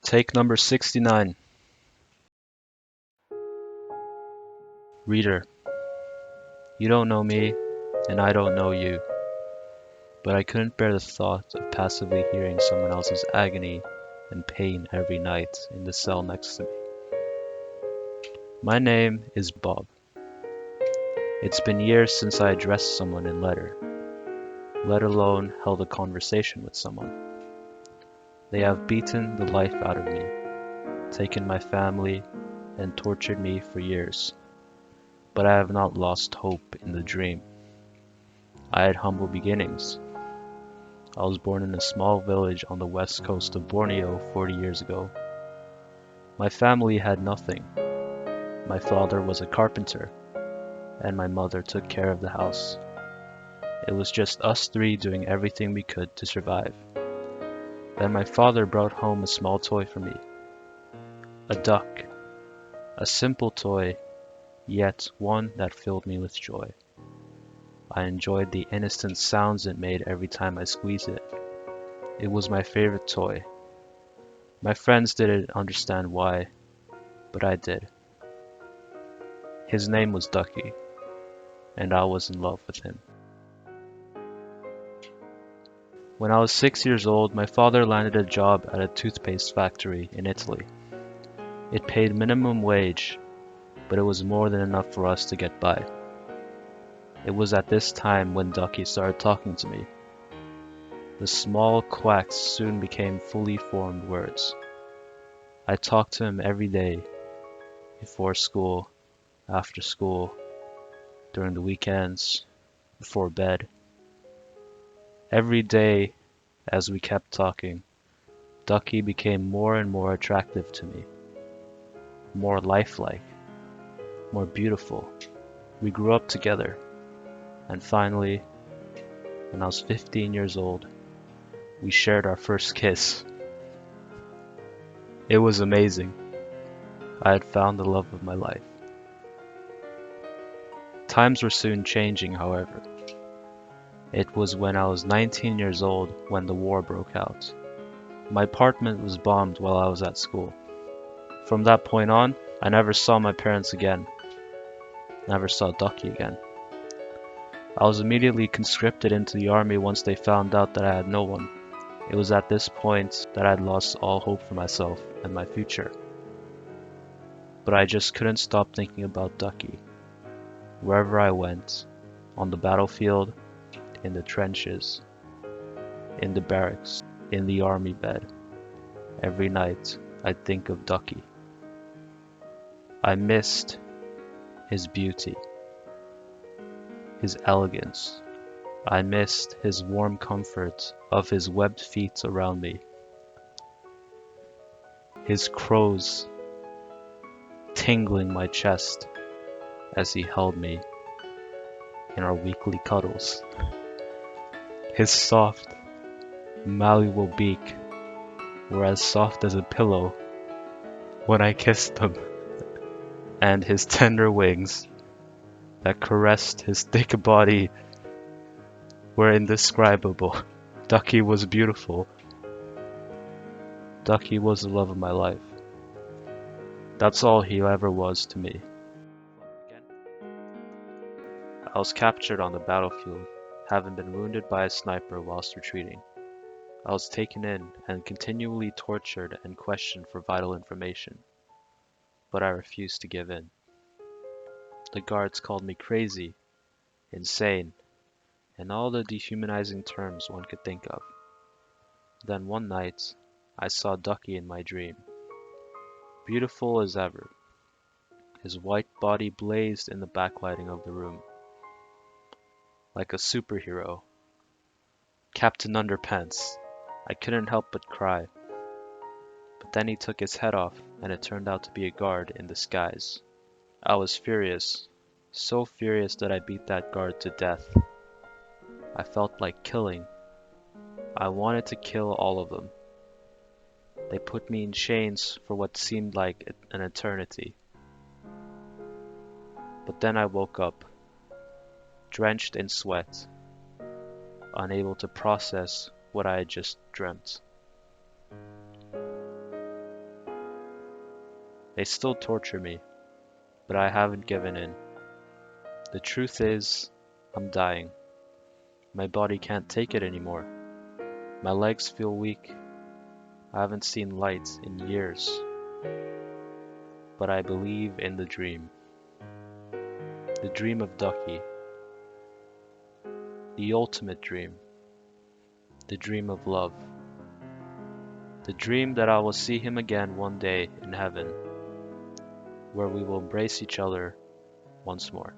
Take number 69. Reader, you don't know me, and I don't know you, but I couldn't bear the thought of passively hearing someone else's agony and pain every night in the cell next to me. My name is Bob. It's been years since I addressed someone in letter, let alone held a conversation with someone. They have beaten the life out of me, taken my family, and tortured me for years. But I have not lost hope in the dream. I had humble beginnings. I was born in a small village on the west coast of Borneo 40 years ago. My family had nothing. My father was a carpenter, and my mother took care of the house. It was just us three doing everything we could to survive. Then my father brought home a small toy for me. A duck. A simple toy, yet one that filled me with joy. I enjoyed the innocent sounds it made every time I squeezed it. It was my favorite toy. My friends didn't understand why, but I did. His name was Ducky, and I was in love with him. When I was 6 years old, my father landed a job at a toothpaste factory in Italy. It paid minimum wage, but it was more than enough for us to get by. It was at this time when Ducky started talking to me. The small quacks soon became fully formed words. I talked to him every day, before school, after school, during the weekends, before bed. Every day, as we kept talking, Ducky became more and more attractive to me, more lifelike, more beautiful. We grew up together, and finally, when I was 15 years old, we shared our first kiss. It was amazing. I had found the love of my life. Times were soon changing, however. It was when I was 19 years old when the war broke out. My apartment was bombed while I was at school. From that point on, I never saw my parents again. Never saw Ducky again. I was immediately conscripted into the army once they found out that I had no one. It was at this point that I had lost all hope for myself and my future. But I just couldn't stop thinking about Ducky. Wherever I went, on the battlefield, in the trenches, in the barracks, in the army bed, every night I'd think of Ducky. I missed his beauty, his elegance. I missed his warm comfort of his webbed feet around me, his crows tingling my chest as he held me in our weekly cuddles. His soft, malleable beak were as soft as a pillow when I kissed them, and his tender wings that caressed his thick body were indescribable. Ducky was beautiful. Ducky was the love of my life. That's all he ever was to me. I was captured on the battlefield, having been wounded by a sniper whilst retreating. I was taken in and continually tortured and questioned for vital information, but I refused to give in. The guards called me crazy, insane, and all the dehumanizing terms one could think of. Then one night, I saw Ducky in my dream, beautiful as ever. His white body blazed in the backlighting of the room, like a superhero. Captain Underpants. I couldn't help but cry. But then he took his head off, and it turned out to be a guard in disguise. I was furious, so furious that I beat that guard to death. I felt like killing. I wanted to kill all of them. They put me in chains for what seemed like an eternity. But then I woke up, drenched in sweat, unable to process what I had just dreamt. They still torture me, but I haven't given in. The truth is, I'm dying. My body can't take it anymore. My legs feel weak. I haven't seen light in years, but I believe in the dream. The dream of Ducky. The ultimate dream. The dream of love. The dream that I will see him again one day in heaven, where we will embrace each other once more.